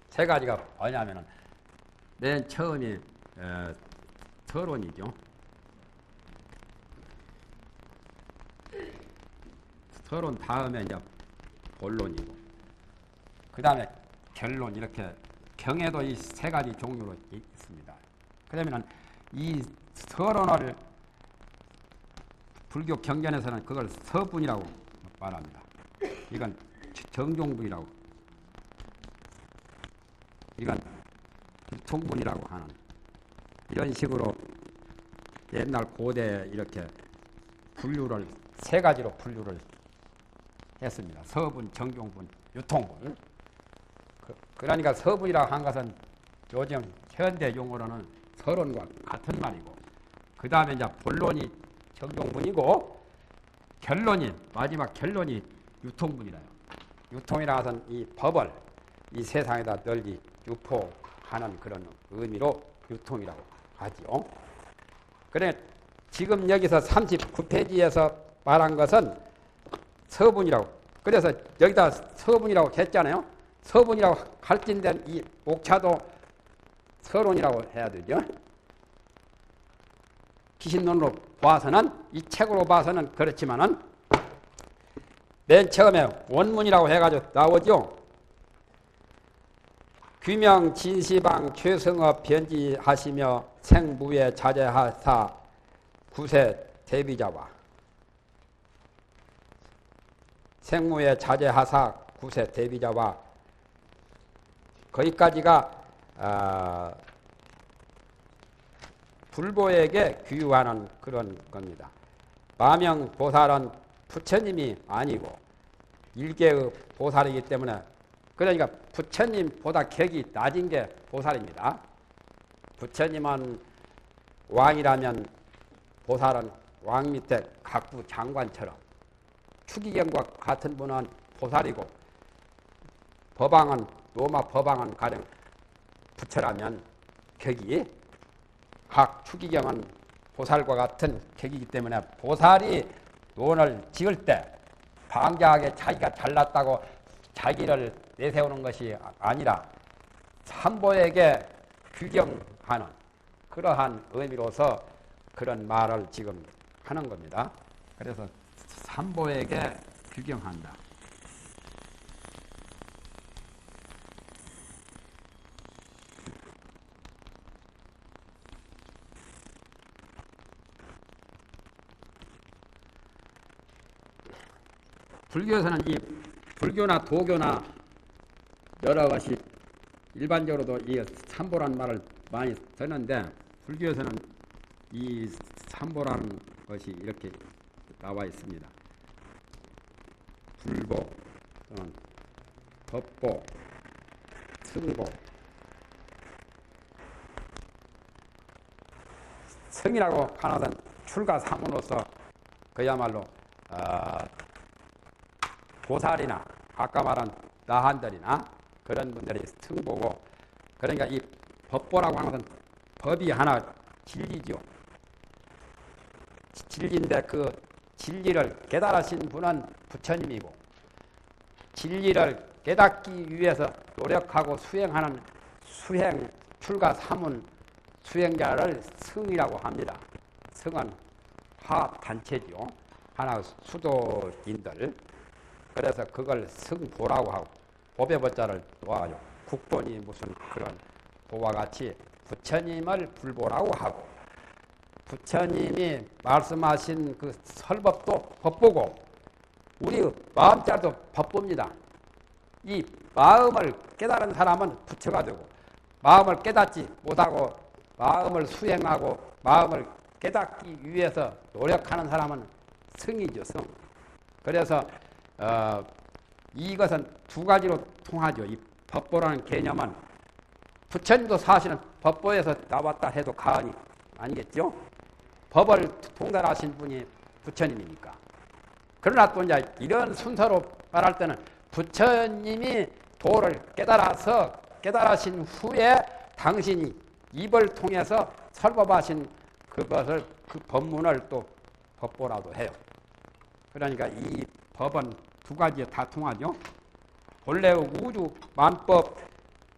세 가지가 뭐냐면은 맨 처음이 서론이죠. 서론 다음에 이제 본론이고, 그 다음에 결론, 이렇게 경에도 이 세 가지 종류로 있습니다. 그러면은 이 서론을 불교 경전에서는 그걸 서분이라고 말합니다. 이건 정종분이라고, 이건 유통분이라고 하는, 이런 식으로 옛날 고대 이렇게 분류를 세 가지로 분류를 했습니다. 서분, 정종분, 유통분. 그러니까 서분이라고 한 것은 요즘 현대 용어로는 서론과 같은 말이고, 그 다음에 이제 본론이 정종분이고, 결론이, 마지막 결론이 유통분이라요. 유통이라는 것은 이 법을 이 세상에다 널리 유포하는 그런 의미로 유통이라고 하지요. 그래, 지금 여기서 39페이지에서 말한 것은 서분이라고, 그래서 여기다 서분이라고 했잖아요. 서분이라고 갈진된 이 옥차도 서론이라고 해야 되죠. 기신론으로 봐서는, 이 책으로 봐서는 그렇지만은 맨 처음에 원문이라고 해가지고 나오죠. 규명 진시방 최승업 변지하시며 생무에 자제하사 구세 대비자와, 생무에 자제하사 구세 대비자와, 거기까지가 불보에게 규유하는 그런 겁니다. 마명 보살은 부처님이 아니고 일개의 보살이기 때문에, 그러니까 부처님보다 격이 낮은 게 보살입니다. 부처님은 왕이라면 보살은 왕 밑에 각부 장관처럼, 추기경과 같은 분은 보살이고, 법왕은, 로마 법왕은 가령 부처라면 격이, 각 추기경은 보살과 같은 격이기 때문에 보살이 논을 지을 때 방자하게 자기가 잘났다고 자기를 내세우는 것이 아니라 삼보에게 규경하는 그러한 의미로서 그런 말을 지금 하는 겁니다. 그래서 삼보에게 규경한다. 불교에서는 이 불교나 도교나 여러 것이 일반적으로도 이 삼보라는 말을 많이 쓰는데, 불교에서는 이 삼보라는 것이 이렇게 나와 있습니다. 불보 또는 법보, 승보. 승이라고 하는 것은 출가사문으로서 그야말로 보살이나 아까 말한 나한들이나 그런 분들이 승보고, 그러니까 이 법보라고 하는 것은 법이 하나 진리죠. 진리인데 그 진리를 깨달으신 분은 부처님이고, 진리를 깨닫기 위해서 노력하고 수행하는 수행, 출가 사문 수행자를 승이라고 합니다. 승은 화단체죠. 하나 수도인들. 그래서 그걸 승보라고 하고, 법의 법자를 놓아가지고 국본이 무슨 그런 보와 같이 부처님을 불보라고 하고, 부처님이 말씀하신 그 설법도 법보고, 우리 마음자도 법보입니다. 이 마음을 깨달은 사람은 부처가 되고, 마음을 깨닫지 못하고 마음을 수행하고 마음을 깨닫기 위해서 노력하는 사람은 승이죠, 승. 그래서 이것은 두 가지로 통하죠. 이 법보라는 개념은 부처님도 사실은 법보에서 나왔다 해도 과언이 아니겠죠. 법을 통달하신 분이 부처님이니까. 그러나 또 이제 이런 순서로 말할 때는 부처님이 도를 깨달으신 후에 당신이 입을 통해서 설법하신 그것을, 그 법문을 또 법보라고 해요. 그러니까 이 법은 두 가지에 다 통하죠. 본래 우주 만법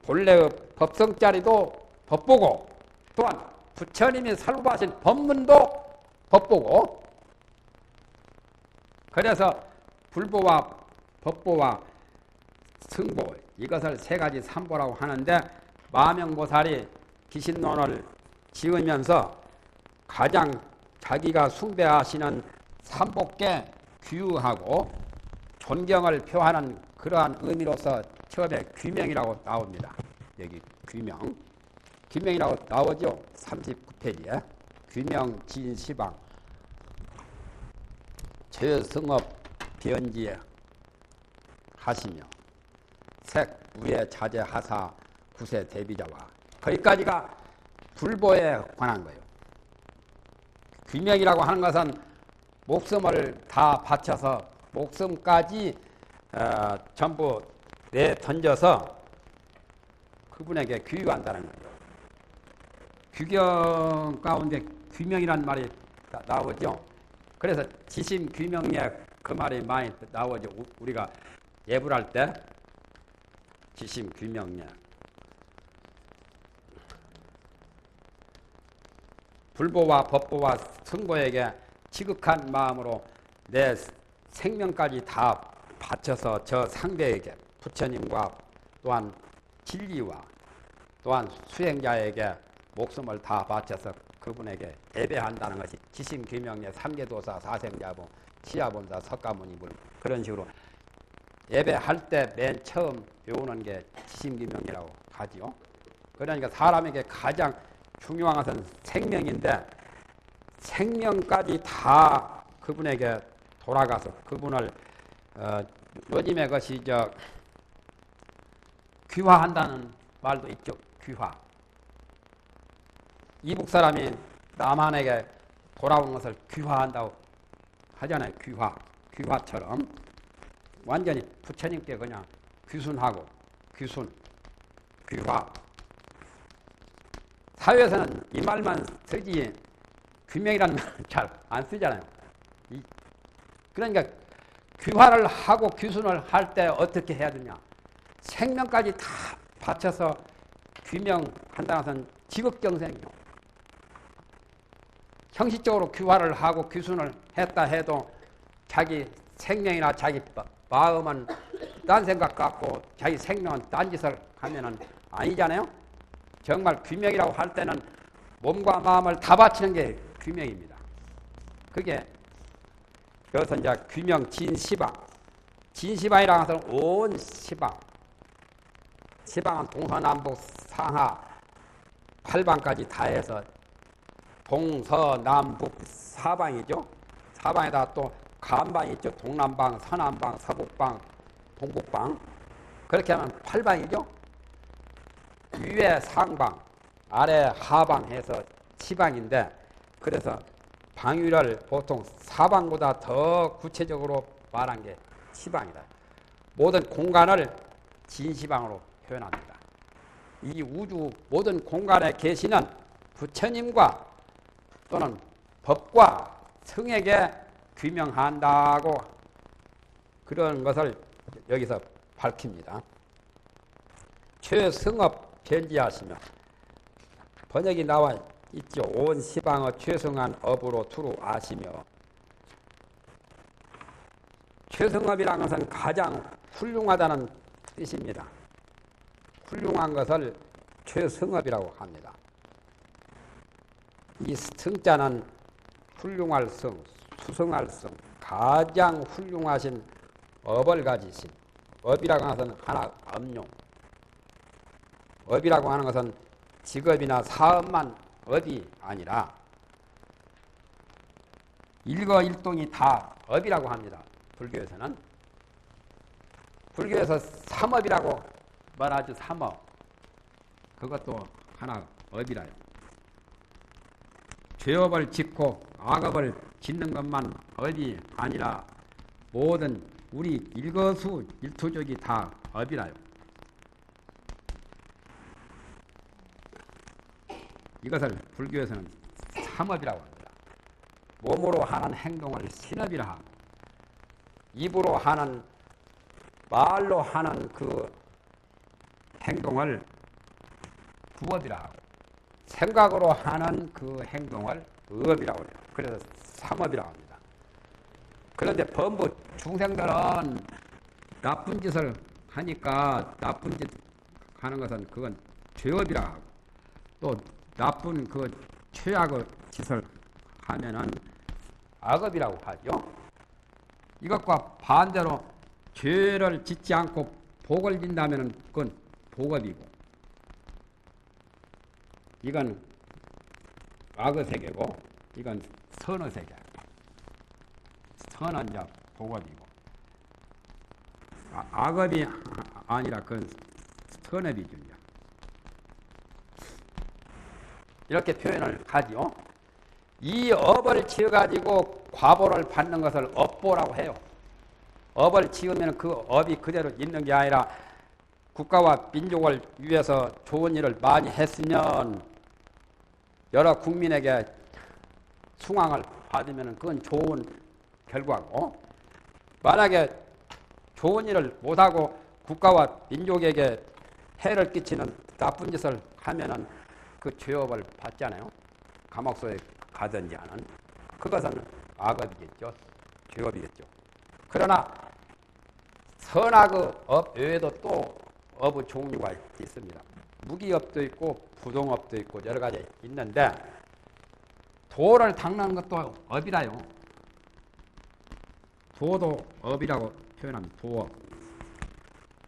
본래의 법성자리도 법보고 또한 부처님이 설법하신 법문도 법보고 그래서 불보와 법보와 승보 이것을 세 가지 삼보라고 하는데 마명보살이 기신론을 지으면서 가장 자기가 숭배하시는 삼보께 규하고 존경을 표하는 그러한 의미로서 처음에 규명이라고 나옵니다. 여기 규명. 규명이라고 나오죠. 39페이지에. 규명 진시방. 죄성업 변지 하시며 색 우에 자제하사 구세 대비자와 거기까지가 불보에 관한 거예요. 규명이라고 하는 것은 목숨을 다 바쳐서 목숨까지 전부 내던져서 그분에게 규유한다는 거예요. 규경 가운데 규명이라는 말이 나오죠. 그래서 지심 규명에 그 말이 많이 나오죠. 우리가 예불할 때 지심 규명에 불보와 법보와 승보에게 지극한 마음으로 내 생명까지 다 바쳐서 저 상대에게 부처님과 또한 진리와 또한 수행자에게 목숨을 다 바쳐서 그분에게 예배한다는 것이 지심규명의 삼계도사 사생자보 치야본사 석가모니불 그런 식으로 예배할 때 맨 처음 배우는 게 지심규명이라고 하지요. 그러니까 사람에게 가장 중요한 것은 생명인데 생명까지 다 그분에게 돌아가서 그분을 요즘에 것이 귀화한다는 말도 있죠. 귀화. 이북 사람이 남한에게 돌아온 것을 귀화한다고 하잖아요. 귀화. 귀화처럼 완전히 부처님께 그냥 귀순하고 귀순, 귀화. 사회에서는 이 말만 쓰지 규명이라는 말은 잘 안 쓰잖아요. 그러니까 귀화를 하고 귀순을 할 때 어떻게 해야 되냐. 생명까지 다 바쳐서 규명한다는 것은 지극정생이요. 형식적으로 귀화를 하고 귀순을 했다 해도 자기 생명이나 자기 마음은 딴 생각 갖고 자기 생명은 딴 짓을 하면은 아니잖아요. 정말 규명이라고 할 때는 몸과 마음을 다 바치는 게 규명입니다. 그게 그래서 이제 규명 진시방. 진시방이라는 것은 온 시방. 시방은 동서남북 상하 8방까지 다 해서 동서남북 사방이죠. 사방에다 또 간방이 있죠. 동남방, 서남방, 서북방, 동북방. 그렇게 하면 8방이죠. 위에 상방, 아래 하방 해서 7방인데 그래서 방위를 보통 사방보다 더 구체적으로 말한 게 7방이다. 모든 공간을 진시방으로 표현합니다. 이 우주 모든 공간에 계시는 부처님과 또는 법과 성에게 규명한다고 그런 것을 여기서 밝힙니다. 최성업 변지하시며 번역이 나와 있죠. 온 시방의 최성한 업으로 두루 아시며 최성업이라는 것은 가장 훌륭하다는 뜻입니다. 훌륭한 것을 최성업이라고 합니다. 이 성자는 훌륭할 성, 수성할 성, 가장 훌륭하신 업을 가지신 업이라고 하는 것은 하나 업용. 업이라고 하는 것은 직업이나 사업만 업이 아니라 일거일동이 다 업이라고 합니다. 불교에서는. 불교에서 삼업이라고 말하죠. 삼업. 그것도 하나 업이라요. 죄업을 짓고 악업을 짓는 것만 업이 아니라 모든 우리 일거수 일투족이 다 업이라요. 이것을 불교에서는 삼업이라고 합니다. 몸으로 하는 행동을 신업이라 하고 입으로 하는 말로 하는 그 행동을 부업이라 하고 생각으로 하는 그 행동을 업이라고 해요. 그래서 삼업이라고 합니다. 그런데 범부 중생들은 나쁜 짓을 하니까 나쁜 짓 하는 것은 그건 죄업이라 하고 또 나쁜 그 최악의 짓을 하면은 악업이라고 하죠. 이것과 반대로 죄를 짓지 않고 복을 진다면은 그건 복업이고 이건 악의 세계고 이건 선의 세계. 선한 자 복업이고 악업이 아니라 그건 선업이죠. 이렇게 표현을 하죠. 이 업을 지어가지고 과보를 받는 것을 업보라고 해요. 업을 지으면 그 업이 그대로 있는 게 아니라 국가와 민족을 위해서 좋은 일을 많이 했으면 여러 국민에게 숭앙을 받으면 그건 좋은 결과고 만약에 좋은 일을 못하고 국가와 민족에게 해를 끼치는 나쁜 짓을 하면은 그 죄업을 받잖아요. 감옥소에 가든지 하는 그것은 악업이겠죠. 죄업이겠죠. 그러나 선악의 업 외에도 또 업의 종류가 있습니다. 무기업도 있고 부동업도 있고 여러 가지 있는데 도를 닦는 것도 업이라요. 도도 업이라고 표현합니다. 도업.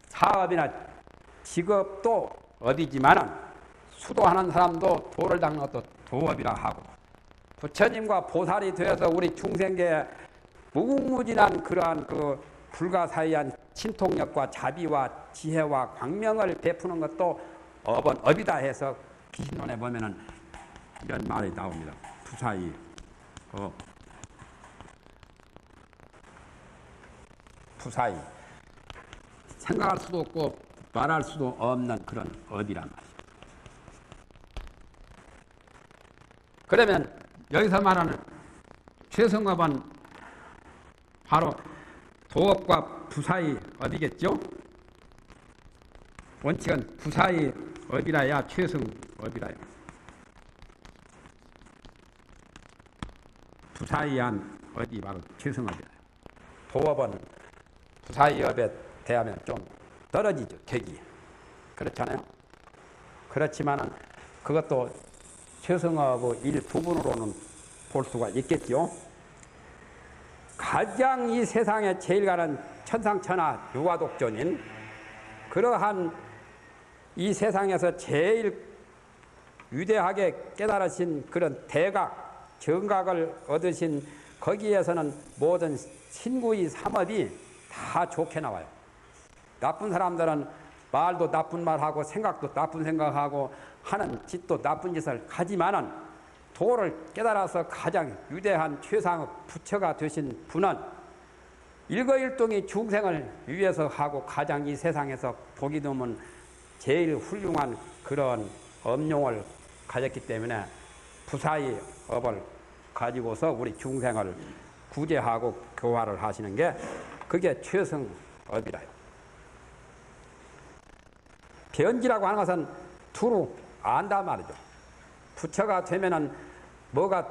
사업이나 직업도 업이지만은 수도하는 사람도 도를 닦는 것도 도업이라 하고 부처님과 보살이 되어서 우리 중생계에 무궁무진한 그러한 그 불가사의한 신통력과 자비와 지혜와 광명을 베푸는 것도 업은 업이다 해서 기신론에 보면은 이런 말이 나옵니다. 부사의 업. 부사의 생각할 수도 없고 말할 수도 없는 그런 업이란 말이에요. 그러면 여기서 말하는 최성업은 바로 도업과 부사의 업이겠죠. 원칙은 부사의 업이라야 최성업이라요. 부사의한 업이 바로 최성업이라요. 도업은 부사의 업에 대하면 좀 떨어지죠. 격이. 그렇잖아요. 그렇지만은 그것도 최성업의 일부분으로는 볼 수가 있겠죠. 가장 이 세상에 제일 가는 천상천하 유화독존인 그러한 이 세상에서 제일 위대하게 깨달으신 그런 대각, 정각을 얻으신 거기에서는 모든 신구의 삼업이 다 좋게 나와요. 나쁜 사람들은 말도 나쁜 말하고 생각도 나쁜 생각하고 하는 짓도 나쁜 짓을 하지만은 도를 깨달아서 가장 위대한 최상의 부처가 되신 분은 일거일동이 중생을 위해서 하고 가장 이 세상에서 보기 드문 제일 훌륭한 그런 업용을 가졌기 때문에 부사의 업을 가지고서 우리 중생을 구제하고 교화를 하시는 게 그게 최성업이라요. 변지라고 하는 것은 두루 안다 말이죠. 부처가 되면은 뭐가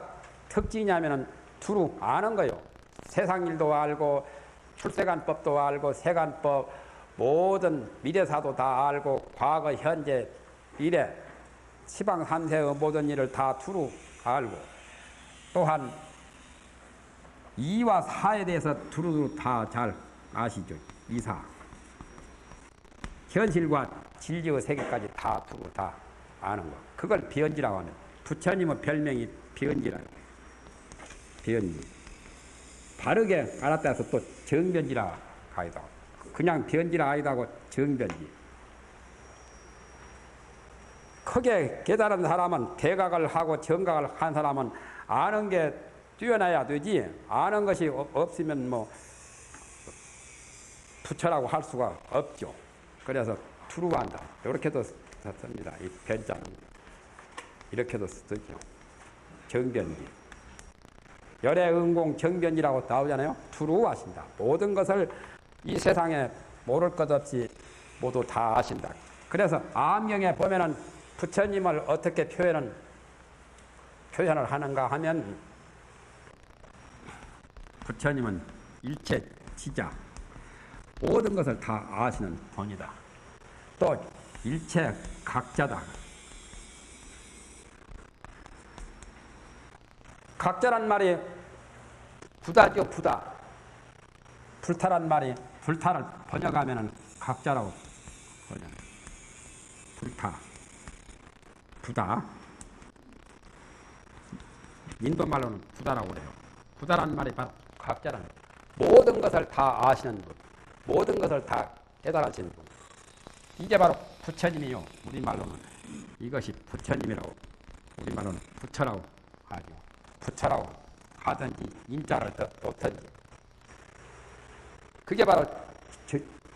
특징이냐면은 두루 아는 거요. 세상 일도 알고 출세간법도 알고 세간법 모든 미래사도 다 알고 과거 현재 미래 시방 삼세의 모든 일을 다 두루 알고 또한 이와 사에 대해서 두루두루 다 잘 아시죠. 이사 현실과 진리의 세계까지 다 두루 다 아는 거. 그걸 변지라고 하는. 부처님의 별명이 변지라고. 변지. 바르게 알았다 해서 또 정변지라 하기도 하고. 그냥 변지라 하기도 하고 정변지. 크게 깨달은 사람은 대각을 하고 정각을 한 사람은 아는 게 뛰어나야 되지. 아는 것이 없으면 뭐 부처라고 할 수가 없죠. 그래서 투루한다. 이렇게도 씁니다. 이 변자는 이렇게도 쓰죠. 정변지. 열애응공 정변지라고 나오잖아요. 투루하신다. 모든 것을 이 세상에 모를 것 없이 모두 다 아신다. 그래서 암경에 보면은 부처님을 어떻게 표현을 하는가 하면 부처님은 일체 지자, 모든 것을 다 아시는 분이다. 또 일체 각자다. 각자란 말이 부다죠, 부다. 불타란 말이 불타를 번역하면은 각자라고 번역. 불타, 부다. 인도 말로는 부다라고 그래요. 부다란 말이 바로 각자라는 모든 것을 다 아시는 분, 모든 것을 다 깨달으시는 분. 이게 바로 부처님이요. 우리말로는 이것이 부처님이라고, 우리말로는 부처라고 하죠. 부처라고 하든지 인자를 놓든지. 그게 바로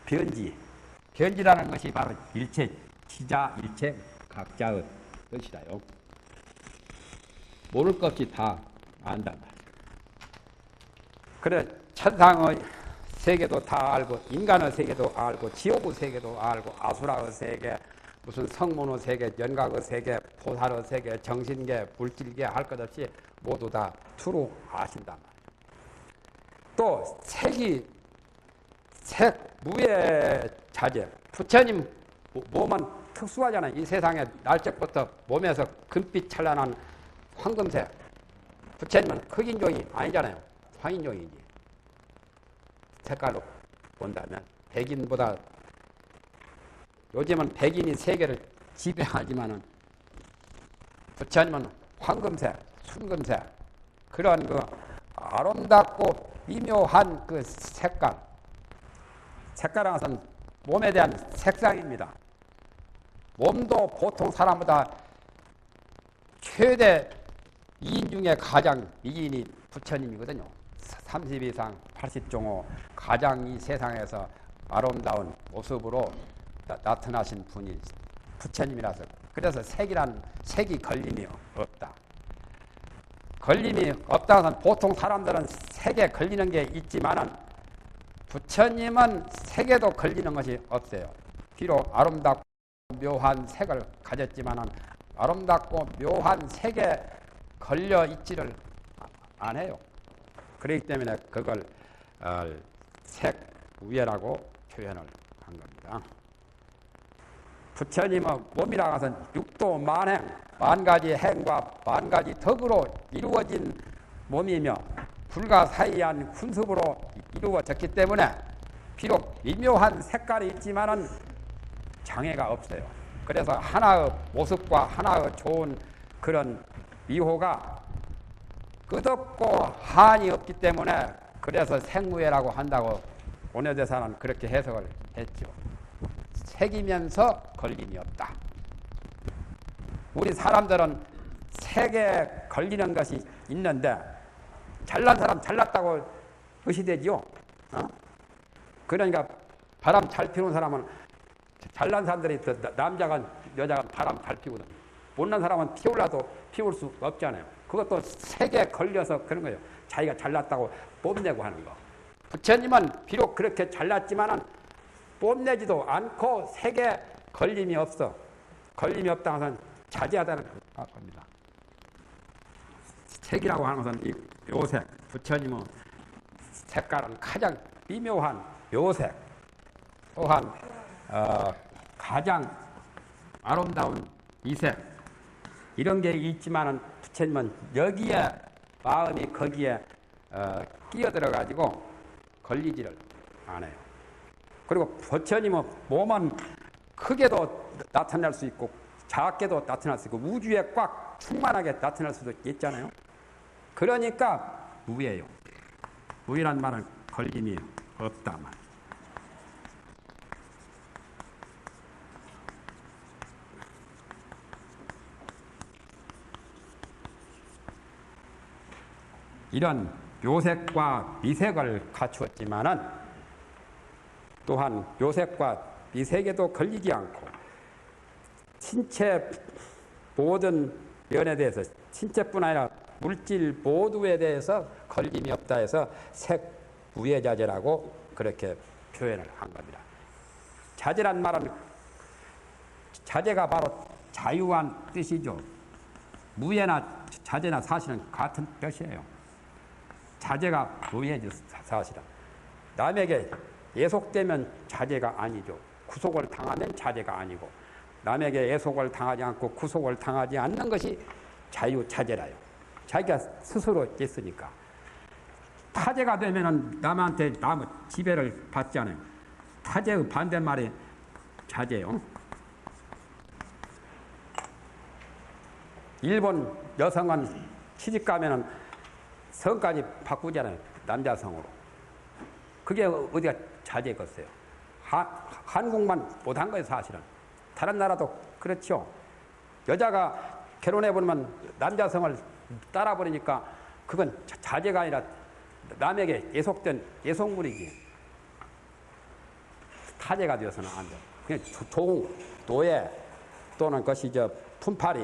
변지. 변지라는 것이 바로 일체 지자, 일체 각자의 뜻이다요. 모를 것 없이 다 안단 말이에요. 그래 천상의 세계도 다 알고, 인간의 세계도 알고, 지옥의 세계도 알고, 아수라의 세계, 무슨 성문의 세계, 연각의 세계, 보살의 세계, 정신계, 물질계 할 것 없이 모두 다 투루 아신단 말이에요. 또 무예 자재. 부처님 몸은 특수하잖아요. 이 세상에 날적부터 몸에서 금빛 찬란한 황금색. 부처님은 흑인종이 아니잖아요. 황인종이지. 색깔로 본다면 백인보다, 요즘은 백인이 세계를 지배하지만은 부처님은 황금색, 순금색, 그런 그 아름답고 미묘한 그 색깔은 것은 몸에 대한 색상입니다. 몸도 보통 사람보다 최대 2인 중에 가장 미인이 부처님이거든요. 30 이상 80종호 가장 이 세상에서 아름다운 모습으로 나타나신 분이 부처님이라서, 그래서 색이 걸림이 없다. 걸림이 없다는 것은 보통 사람들은 색에 걸리는 게 있지만은 부처님은 색에도 걸리는 것이 없어요. 비록 아름답고 묘한 색을 가졌지만은 아름답고 묘한 색에 걸려 있지를 안 해요. 그렇기 때문에 그걸 색우예라고 표현을 한 겁니다. 부처님의 몸이라 것은 육도 만행, 만가지 행과 만가지 덕으로 이루어진 몸이며 불가사의한 훈습으로 이루어졌기 때문에 비록 미묘한 색깔이 있지만은 장애가 없어요. 그래서 하나의 모습과 하나의 좋은 그런 미호가 끝없고 한이 없기 때문에 그래서 생무예라고 한다고 원효대사는 그렇게 해석을 했죠. 색이면서 걸림이 없다. 우리 사람들은 색에 걸리는 것이 있는데 잘난 사람 잘났다고 의시되지요. 그러니까 바람 잘 피우는 사람은, 잘난 사람들이 남자가 여자가 바람 잘 피우거든. 못난 사람은 피우려도 피울 수 없잖아요. 그것도 색에 걸려서 그런 거예요. 자기가 잘났다고 뽐내고 하는 거. 부처님은 비록 그렇게 잘났지만은 뽐내지도 않고 색에 걸림이 없어. 걸림이 없다는 것은 자제하다는 겁니다. 색이라고 하는 것은 이 묘색, 부처님의 색깔은 가장 미묘한 묘색, 또한 가장 아름다운 이색, 이런 게 있지만은 부처님은 여기에 마음이 거기에 끼어들어 가지고 걸리지를 않아요. 그리고 부처님은 몸은 크게도 나타날 수 있고 작게도 나타날 수 있고 우주에 꽉 충만하게 나타날 수도 있잖아요. 그러니까 무예요. 무이란 말은 걸림이 없다 말. 이런 묘색과 미색을 갖추었지만은 또한 묘색과 미색에도 걸리지 않고 신체 모든 면에 대해서, 신체뿐 아니라 물질 모두에 대해서 걸림이 없다 해서 색무예자재라고 그렇게 표현을 한 겁니다. 자재란 말은 자제가 바로 자유한 뜻이죠. 무예나 자제나 사실은 같은 뜻이에요. 자제가 무예지 사실은. 남에게 예속되면 자제가 아니죠. 구속을 당하면 자제가 아니고, 남에게 예속을 당하지 않고 구속을 당하지 않는 것이 자유자재라요. 자기가 스스로 했으니까. 타제가 되면은 남한테 남의 지배를 받지 않아요. 타제의 반대말이 자제요. 일본 여성은 시집 가면은 성까지 바꾸잖아요. 남자 성으로. 그게 어디가 자제겠어요. 한국만 못한 거예요, 사실은. 다른 나라도 그렇죠. 여자가 결혼해보면 남자 성을 따라버리니까 그건 자제가 아니라 남에게 예속된 예속물이지. 타제가 되어서는 안 돼. 그냥 종, 노예 또는 것이 품팔이,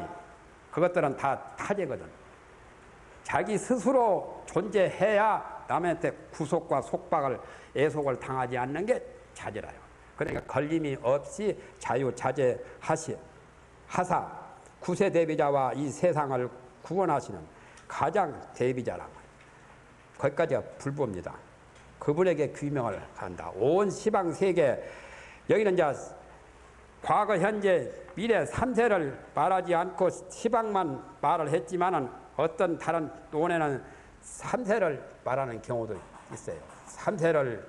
그것들은 다 타제거든. 자기 스스로 존재해야 남한테 구속과 속박을, 예속을 당하지 않는 게 자제라요. 그러니까 걸림이 없이 자유자재하사 구세대비자와 이 세상을 구원하시는 가장 대비자라고. 거기까지가 불보입니다. 그분에게 귀명을 한다. 온 시방세계, 여기는 이제 과거, 현재, 미래 3세를 말하지 않고 시방만 말을 했지만은 어떤 다른 논에는 3세를 말하는 경우도 있어요. 3세를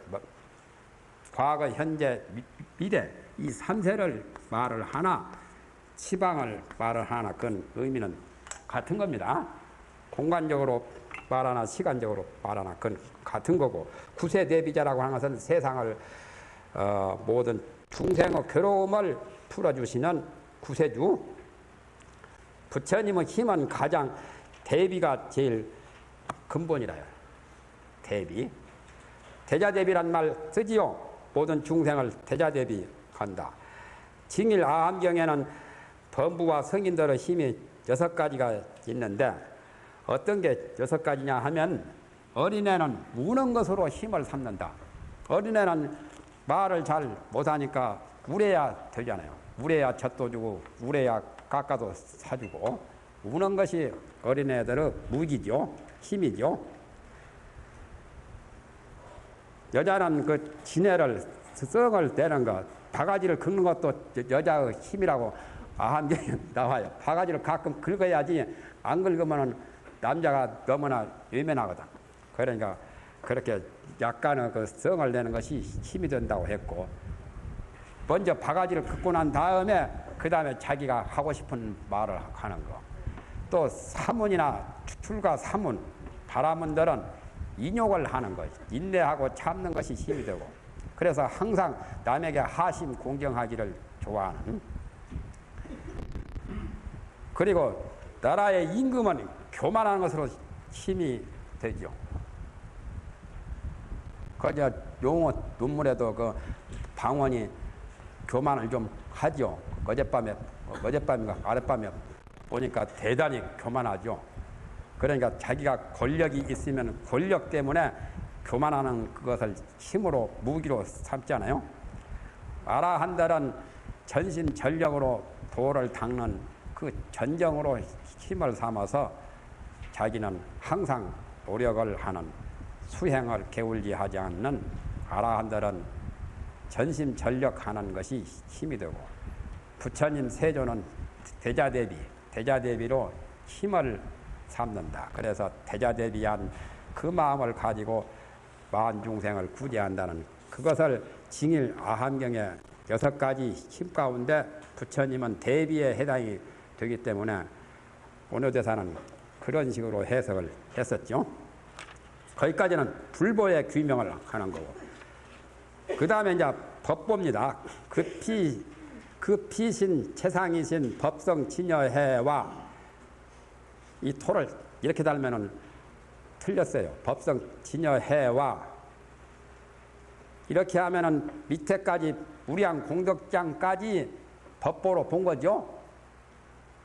과거, 현재, 미래 이 3세를 말을 하나 시방을 말을 하나 그건 의미는 같은 겁니다. 공간적으로 말하나 시간적으로 말하나 그건 같은 거고, 구세대비자라고 하는 것은 세상을 모든 중생의 괴로움을 풀어주시는 구세주. 부처님의 힘은 가장 대비가 제일 근본이라요. 대비. 대자대비란 말 쓰지요. 모든 중생을 대자대비한다. 징일 아함경에는 범부와 성인들의 힘이 6가지가 있는데 어떤 게 6가지냐 하면, 어린애는 우는 것으로 힘을 삼는다. 어린애는 말을 잘 못하니까 울어야 되잖아요. 울어야 젖도 주고 울어야 깎아도 사주고, 우는 것이 어린애들의 무기죠. 힘이죠. 여자는 그 지네를 성을 떼는 것, 바가지를 긁는 것도 여자의 힘이라고 아함경에 나와요. 바가지를 가끔 긁어야지 안 긁으면 남자가 너무나 외면하거든. 그러니까 그렇게 약간의 그 성을 내는 것이 힘이 된다고 했고, 먼저 바가지를 긁고 난 다음에 그 다음에 자기가 하고 싶은 말을 하는 거. 또 사문이나 출가 사문, 바라문들은 인욕을 하는 것, 인내하고 참는 것이 힘이 되고, 그래서 항상 남에게 하심 공경하기를 좋아하는. 그리고 나라의 임금은 교만하는 것으로 힘이 되죠. 그저 용어 논문에도 그 방언이 교만을 좀 하죠. 어젯밤인가 아랫밤에 보니까 대단히 교만하죠. 그러니까 자기가 권력이 있으면 권력 때문에 교만하는 그것을 힘으로 무기로 삼잖아요. 아라한들은 전심전력으로 도를 닦는 그 전정으로 힘을 삼아서 자기는 항상 노력을 하는, 수행을 게을리하지 않는 아라한들은 전심전력하는 것이 힘이 되고, 부처님 세조는 대자대비로 힘을 삼는다. 그래서 대자대비한 그 마음을 가지고 만중생을 구제한다는 그것을 징일 아함경의 6가지 힘 가운데 부처님은 대비에 해당이 되기 때문에 오노대사는 그런 식으로 해석을 했었죠. 거기까지는 불보의 귀명을 하는 거고, 그 다음에 이제 법보입니다. 그 피신 최상이신 법성 진여해와 이 토를 이렇게 달면은 틀렸어요. 법성 진여해와 이렇게 하면은 밑에까지 무량 공덕장까지 법보로 본 거죠.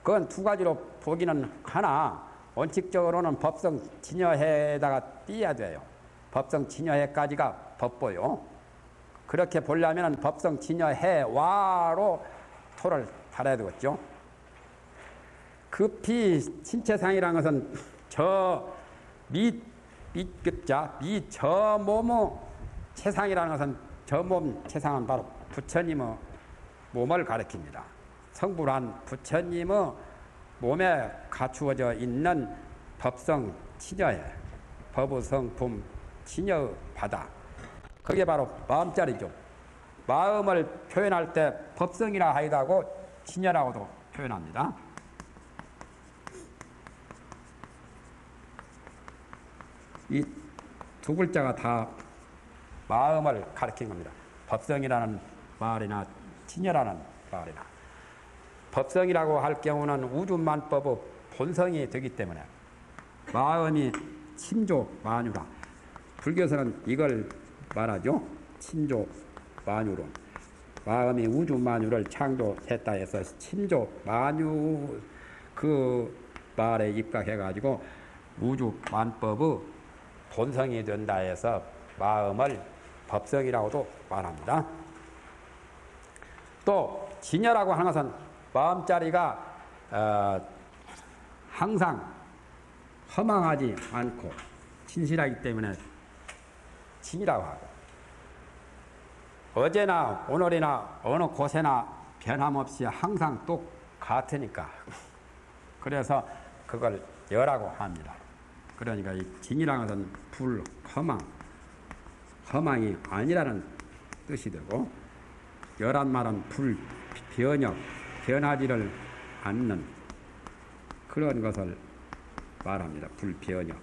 그건 2가지로 보기는 하나, 원칙적으로는 법성 진여해에다가 띄어야 돼요. 법성 진여해까지가 법보요. 그렇게 보려면 법성 진여해와로 토를 살아야 되겠죠. 급히 신체상이라는 것은 저 몸의 체상이라는 것은 저 몸 체상은 바로 부처님의 몸을 가리킵니다. 성불한 부처님의 몸에 갖추어져 있는 법성 치녀에 법의성품 치녀의 바다, 그게 바로 마음자리죠. 마음을 표현할 때 법성이라 하기도 하고 치녀라고도 표현합니다. 이 두 글자가 다 마음을 가리킨 겁니다. 법성이라는 말이나 치녀라는 말이나. 법성이라고 할 경우는 우주만법의 본성이 되기 때문에 마음이 침조만유라. 불교에서는 이걸 말하죠. 침조만유론. 마음이 우주만유를 창조했다 해서 침조만유 그 말에 입각해가지고 우주만법의 본성이 된다 해서 마음을 법성이라고도 말합니다. 또 진여라고 하는 것은 마음자리가 항상 허망하지 않고 진실하기 때문에 진이라고 하고, 어제나 오늘이나 어느 곳에나 변함없이 항상 똑같으니까 그래서 그걸 여라고 합니다. 그러니까 이 진이라는 것은 불허망, 허망이 아니라는 뜻이 되고, 여란 말은 불변역, 변하지를 않는 그런 것을 말합니다. 불변역.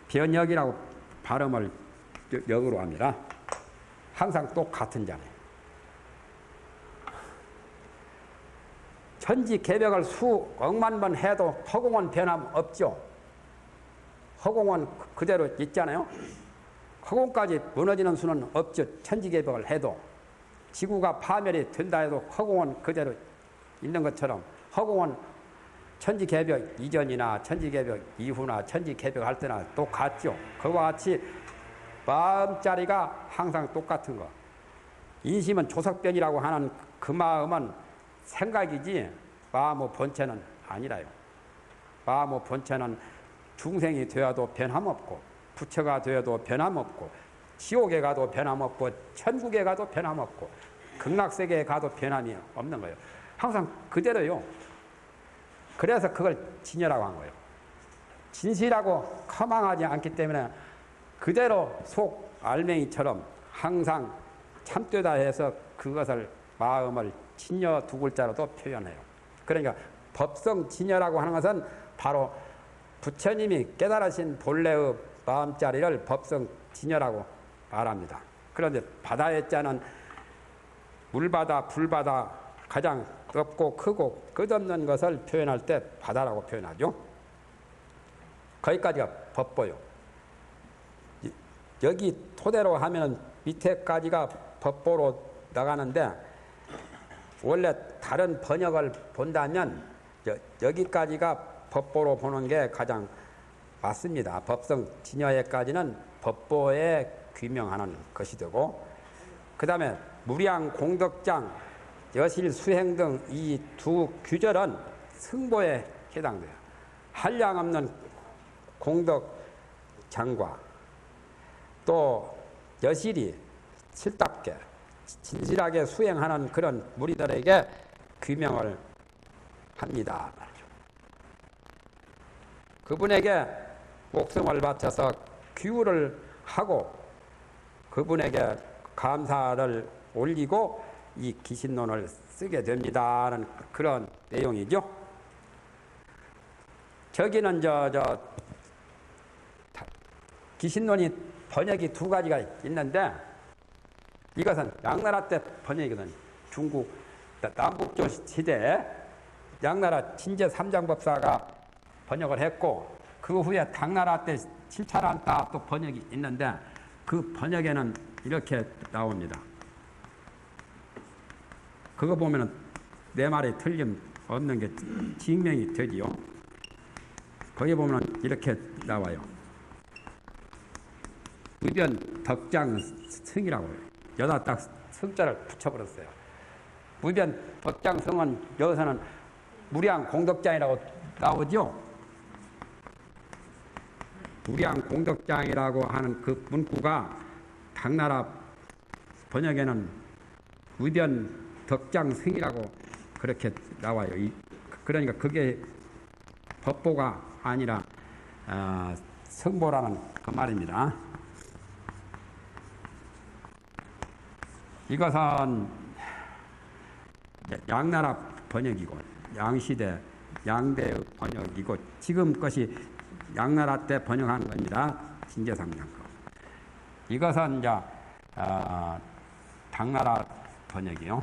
변역이라고 발음을 역으로 합니다. 항상 똑같은 자네. 천지개벽을 수억만 번 해도 허공은 변함 없죠. 허공은 그대로 있잖아요. 허공까지 무너지는 수는 없죠. 천지개벽을 해도. 지구가 파멸이 된다 해도 허공은 그대로 있는 것처럼, 허공은 천지개벽 이전이나 천지개벽 이후나 천지개벽할 때나 똑같죠. 그와 같이 마음자리가 항상 똑같은 거. 인심은 조석변이라고 하는 그 마음은 생각이지 마음의 본체는 아니라요. 마음의 본체는 중생이 되어도 변함없고, 부처가 되어도 변함없고, 지옥에 가도 변함없고, 천국에 가도 변함없고, 극락세계에 가도 변함이 없는 거예요. 항상 그대로요. 그래서 그걸 진여라고 한 거예요. 진실하고 허망하지 않기 때문에 그대로 속 알맹이처럼 항상 참되다 해서 그것을 마음을 진여 두 글자로도 표현해요. 그러니까 법성 진여라고 하는 것은 바로 부처님이 깨달으신 본래의 마음자리를 법성 진여라고 말합니다. 그런데 바다의 자는 물바다, 불바다 가장 넓고 크고 끝없는 것을 표현할 때 바다라고 표현하죠. 거기까지가 법보요. 여기 토대로 하면 밑에까지가 법보로 나가는데, 원래 다른 번역을 본다면 여기까지가 법보로 보는 게 가장 맞습니다. 법성 진여에까지는 법보에 귀명하는 것이 되고, 그 다음에 무량, 공덕장, 여실, 수행 등 이 두 규절은 승보에 해당돼요. 한량없는 공덕장과 또 여실이 실답게 진실하게 수행하는 그런 무리들에게 귀명을 합니다. 그분에게 목숨을 바쳐서 귀우를 하고 그분에게 감사를 올리고 이 기신론을 쓰게 됩니다는 그런 내용이죠. 저기는 기신론이 번역이 두 가지가 있는데, 이것은 양나라 때 번역이거든요. 중국 남북조 시대에 양나라 진제 삼장법사가 번역을 했고, 그 후에 당나라 때 칠차란따 또 번역이 있는데, 그 번역에는 이렇게 나옵니다. 그거 보면은 내 말이 틀림없는 게 증명이 되지요. 거기 보면 이렇게 나와요. 의변 덕장 승이라고 해요. 여기다 딱 성자를 붙여버렸어요. 무변 덕장성은 여기서는 무량 공덕장이라고 나오죠. 무량 공덕장이라고 하는 그 문구가 당나라 번역에는 무변 덕장승이라고 그렇게 나와요. 그러니까 그게 법보가 아니라 성보라는 그 말입니다. 이것은 양나라 번역이고 양시대 양대 번역이고 지금 것이 양나라 때 번역한 겁니다. 진제상량거. 이것은 이제 당나라 번역이요.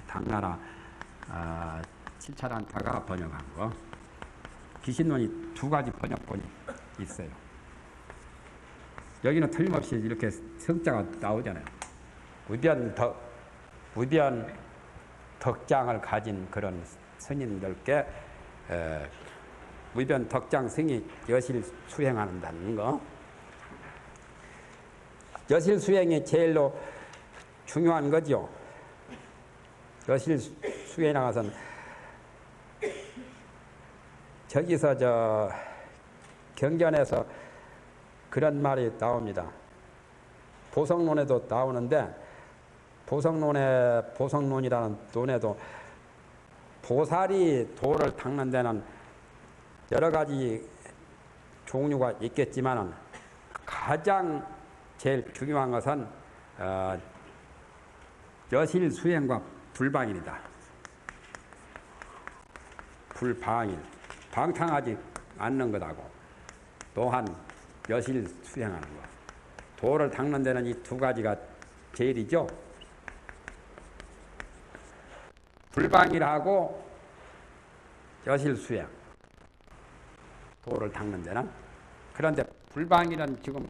당나라 7차단타가 번역한 거. 기신론이 두 가지 번역본이 있어요. 여기는 틀림없이 이렇게 성자가 나오잖아요. 무변 덕장을 가진 그런 스님들께 무변 덕장 승이 여실 수행한다는 거. 여실 수행이 제일로 중요한 거죠. 여실 수행에 나가서는 저기서 경전에서 그런 말이 나옵니다. 보성론에도 나오는데 보성론이라는 논에도 보살이 도를 닦는 데는 여러 가지 종류가 있겠지만 가장 제일 중요한 것은 여실 수행과 불방일이다. 불방일, 방탕하지 않는 것하고 또한 여실 수행하는 것. 도를 닦는 데는 이 두 가지가 제일이죠. 불방일하고 여실 수행. 도를 닦는 데는. 그런데 불방일은 지금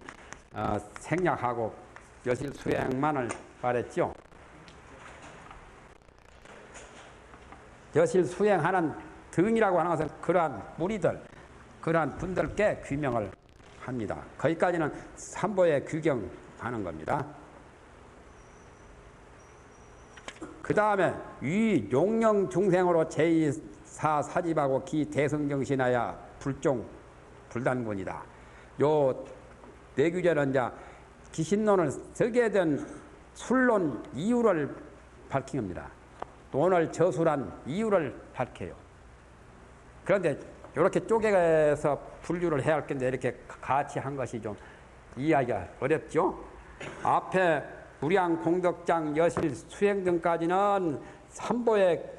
생략하고 여실 수행만을 말했죠. 여실 수행하는 등이라고 하는 것은 그러한 무리들, 그러한 분들께 규명을 합니다. 거기까지는 삼보에 규경하는 겁니다. 그 다음에 위용령 중생으로 제2사 사집하고 기 대성정신하야 불종 불단군이다. 요 내규제는 이제 기신론을 쓰게 된 술론 이유를 밝힌 겁니다. 논을 저술한 이유를 밝혀요. 그런데 이렇게 쪼개서 분류를 해야 할 건데 이렇게 같이 한 것이 좀 이해하기가 어렵죠. 앞에 무량 공덕장 여실 수행 등까지는 삼보에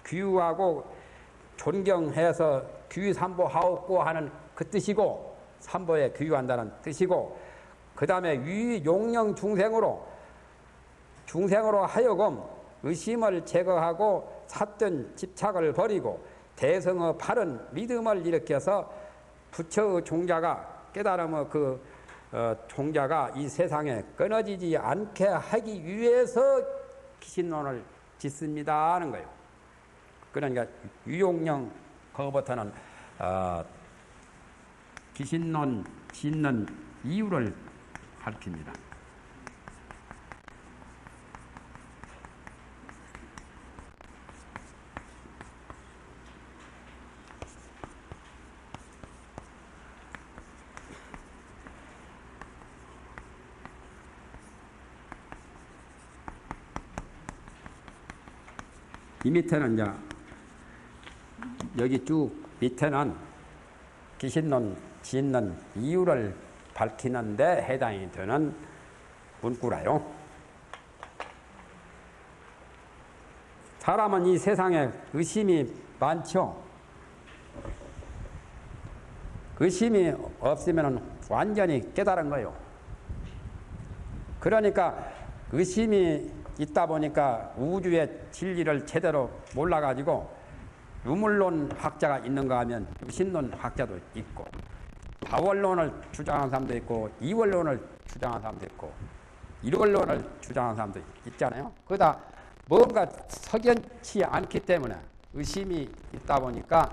규하고 존경해서 규삼보하옵고 하는 그 뜻이고 삼보에 규한다는 뜻이고 그 다음에 위용령 중생으로 하여금 의심을 제거하고 샀던 집착을 버리고 대성의 바른 믿음을 일으켜서 부처의 종자가 깨달음의 종자가 이 세상에 끊어지지 않게 하기 위해서 기신론을 짓습니다 하는 거예요. 그러니까 유용령 그거부터는 기신론 짓는 이유를 밝힙니다. 이 밑에는 이제 여기 쭉 밑에는 기신론 짓는 이유를 밝히는데 해당이 되는 문구라요. 사람은 이 세상에 의심이 많죠. 의심이 없으면 완전히 깨달은 거예요. 그러니까 의심이 있다 보니까 우주의 진리를 제대로 몰라가지고 유물론 학자가 있는가 하면 유신론 학자도 있고 다원론을 주장하는 사람도 있고 이원론을 주장하는 사람도 있고 일원론을 주장하는 사람도 있잖아요. 그러다 뭔가 석연치 않기 때문에 의심이 있다 보니까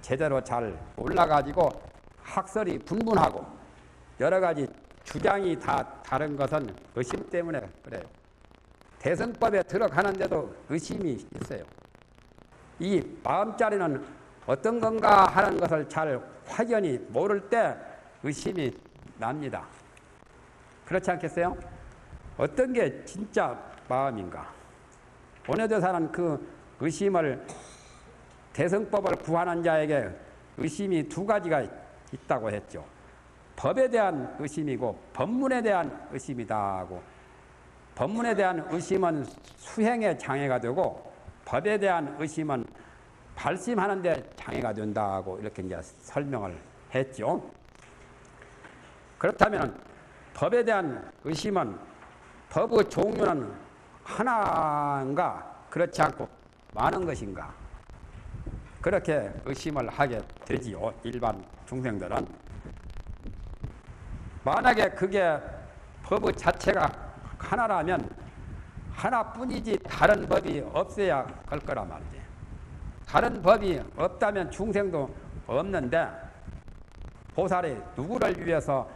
제대로 잘 몰라가지고 학설이 분분하고 여러 가지 주장이 다 다른 것은 의심 때문에 그래요. 대승법에 들어가는데도 의심이 있어요. 이 마음자리는 어떤 건가 하는 것을 잘 확연히 모를 때 의심이 납니다. 그렇지 않겠어요? 어떤 게 진짜 마음인가? 원효대사는 그 의심을 대승법을 구하는 자에게 의심이 두 가지가 있다고 했죠. 법에 대한 의심이고 법문에 대한 의심이다 하고, 법문에 대한 의심은 수행에 장애가 되고 법에 대한 의심은 발심하는 데 장애가 된다고 이렇게 이제 설명을 했죠. 그렇다면 법에 대한 의심은 법의 종류는 하나인가 그렇지 않고 많은 것인가 그렇게 의심을 하게 되지요. 일반 중생들은. 만약에 그게 법의 자체가 하나라면 하나뿐이지 다른 법이 없어야 할 거란 말이지. 다른 법이 없다면 중생도 없는데 보살이 누구를 위해서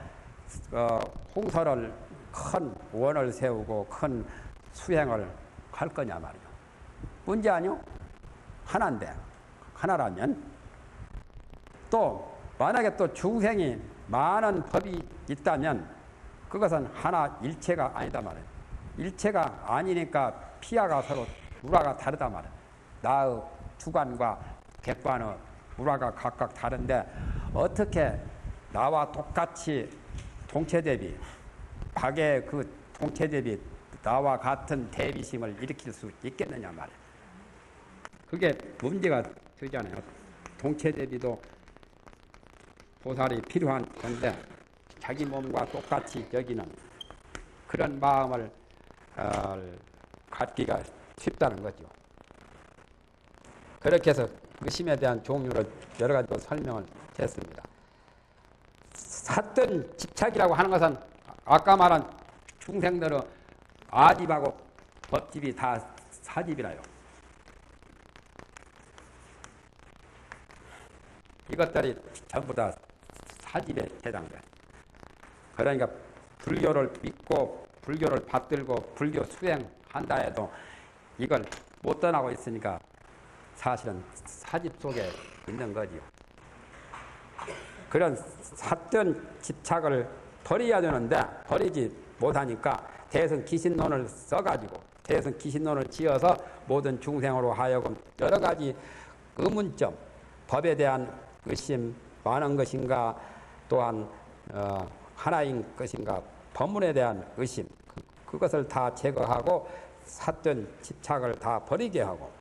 홍설을 큰 원을 세우고 큰 수행을 할 거냐 말이죠. 문제 아니요? 하나인데 하나라면 또 만약에 또 중생이 많은 법이 있다면 그것은 하나 일체가 아니다 말이에요. 일체가 아니니까 피하가 서로 우라가 다르다 말이에요. 나의 주관과 객관의 우라가 각각 다른데 어떻게 나와 똑같이 동체대비 박의 그 동체대비 나와 같은 대비심을 일으킬 수 있겠느냐 말이에요. 그게 문제가 되잖아요. 동체대비도 보살이 필요한 건데 자기 몸과 똑같이 여기는 그런 마음을 갖기가 쉽다는 거죠. 그렇게 해서 의심에 대한 종류를 여러 가지로 설명을 했습니다. 삿된 집착이라고 하는 것은 아까 말한 중생들의 아집하고 법집이 다 사집이라요. 이것들이 전부 다 사집에 해당돼. 그러니까 불교를 믿고 불교를 받들고 불교 수행한다 해도 이걸 못 떠나고 있으니까 사실은 사집 속에 있는 거지요. 그런 삿된 집착을 버려야 되는데 버리지 못하니까 대승 기신론을 써가지고 대승 기신론을 지어서 모든 중생으로 하여금 여러 가지 의문점, 법에 대한 의심 많은 것인가 또한 하나인 것인가 법문에 대한 의심 그것을 다 제거하고 삿된 집착을 다 버리게 하고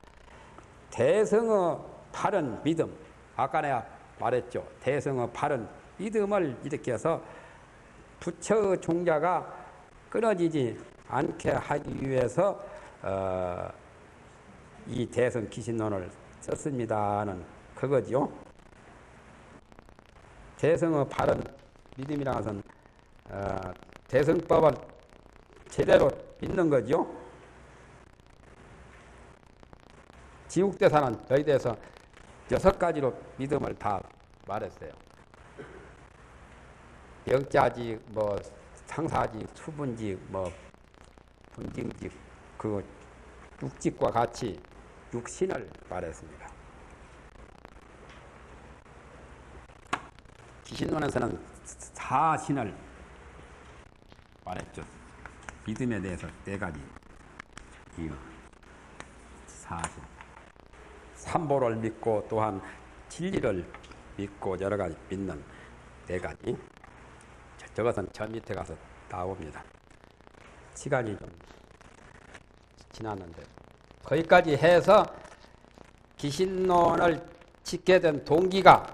대승의 바른 믿음 아까 내가 말했죠. 대승의 바른 믿음을 일으켜서 부처의 종자가 끊어지지 않게 하기 위해서 이 대승 기신론을 썼습니다는 그거죠. 대승의 바른 믿음이라는 것은 대승법을 제대로 믿는 거죠. 지국대사는 여기 대해서 6가지로 믿음을 다 말했어요. 영자직, 뭐 상사직, 수분직, 뭐 분징직, 그 육직과 같이 육신을 말했습니다. 기신론에서는 사신을 말했죠. 믿음에 대해서 4가지. 이 사신. 삼보를 믿고 또한 진리를 믿고 여러 가지 믿는 4가지. 저것은 저 밑에 가서 나옵니다. 시간이 좀 지났는데 거기까지 해서 기신론을 짓게 된 동기가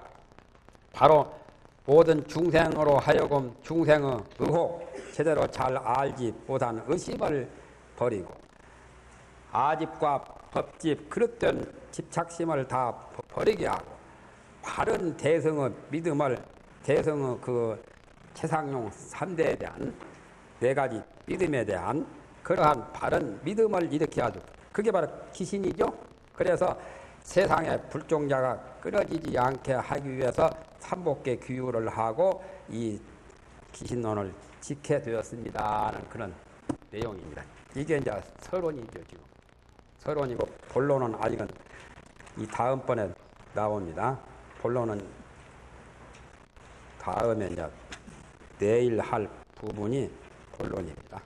바로 모든 중생으로 하여금 중생의 의혹 제대로 잘 알지 못한 의심을 버리고 아집과 법집 그릇된 집착심을 다 버리게 하고 바른 대승의 믿음을 대승의 그 최상용 3대에 대한 4가지 믿음에 대한 그러한 바른 믿음을 일으켜야 하죠. 그게 바로 기신이죠. 그래서 세상의 불종자가 끊어지지 않게 하기 위해서 삼복계 규율을 하고 이 기신론을 지켜되었습니다는 그런 내용입니다. 이게 이제 서론이죠, 지금. 서론이고, 본론은 아직은 이 다음번에 나옵니다. 본론은 다음에 이제 내일 할 부분이 본론입니다.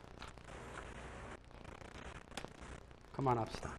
그만합시다.